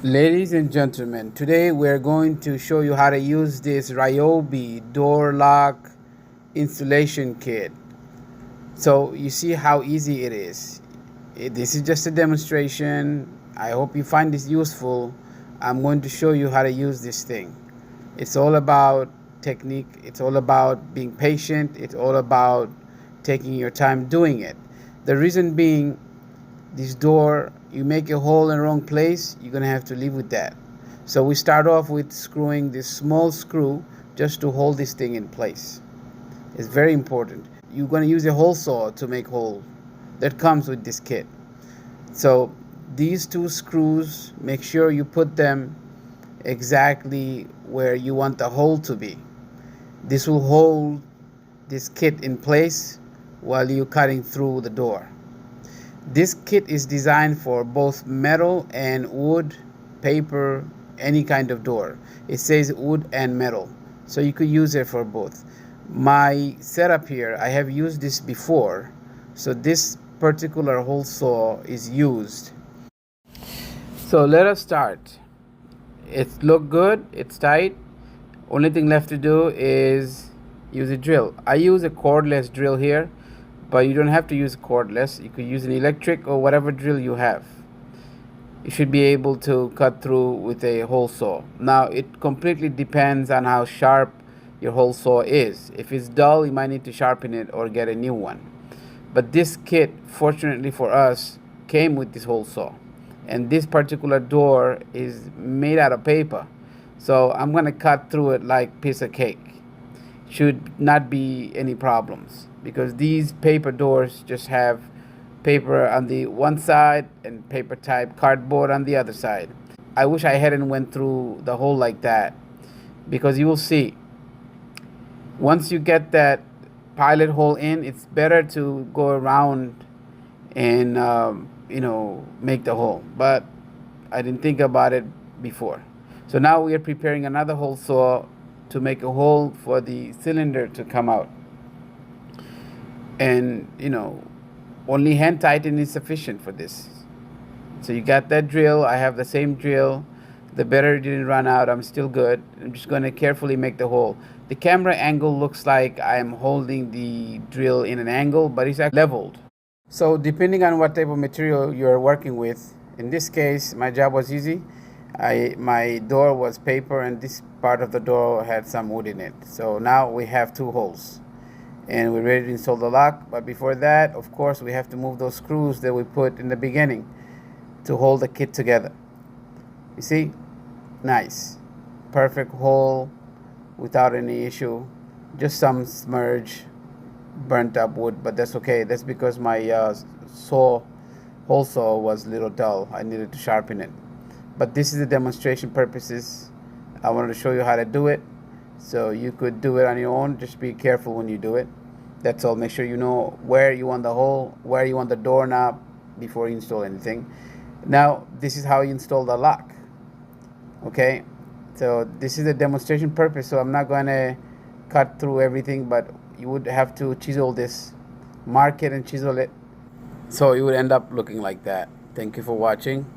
Ladies and gentlemen, today we're going to show you how to use this Ryobi door lock installation kit. So you see how easy it is. This is just a demonstration. I hope you find this useful. I'm going to show you how to use this thing. It's all about technique. It's all about being patient. It's all about taking your time doing it. The reason being, this door, you make a hole in the wrong place, you're gonna have to live with that. So we start off with screwing this small screw just to hold this thing in place. It's very important. You're gonna use a hole saw to make hole that comes with this kit. So these two screws, make sure you put them exactly where you want the hole to be. This will hold this kit in place while you're cutting through the door. This kit is designed for both metal and wood, paper, any kind of door. It says wood and metal, so you could use it for both. My setup here, I have used this before, so this particular hole saw is used. So let us start. It looks good, it's tight. Only thing left to do is use a drill. I use a cordless drill here, but you don't have to use cordless. You could use an electric or whatever drill you have. You should be able to cut through with a hole saw. Now it completely depends on how sharp your hole saw is. If it's dull, you might need to sharpen it or get a new one. But this kit, fortunately for us, came with this hole saw. And this particular door is made out of paper. So I'm gonna cut through it like piece of cake. Should not be any problems, because these paper doors just have paper on the one side and paper type cardboard on the other side. I wish I hadn't went through the hole like that, because you will see once you get that pilot hole in, it's better to go around and make the hole. But I didn't think about it before. So now we are preparing another hole saw to make a hole for the cylinder to come out. And only hand tighten is sufficient for this. So you got that drill. I have the same drill. The battery didn't run out. I'm still good. I'm just going to carefully make the hole. The camera angle looks like I'm holding the drill in an angle, but it's actually leveled. So depending on what type of material you're working with, in this case my job was easy. My door was paper, and this part of the door had some wood in it. So now we have two holes and we're ready to install the lock. But before that, of course, we have to move those screws that we put in the beginning to hold the kit together. You see? Nice. Perfect hole without any issue. Just some smudge, burnt up wood, but that's okay. That's because my hole saw was a little dull. I needed to sharpen it. But this is the demonstration purposes. I wanted to show you how to do it, so you could do it on your own. Just be careful when you do it. That's all. Make sure you know where you want the hole, where you want the doorknob before you install anything. Now this is how you install the lock. Okay, so this is a demonstration purpose, so I'm not going to cut through everything, but you would have to chisel this, mark it and chisel it, so it would end up looking like that. Thank you for watching.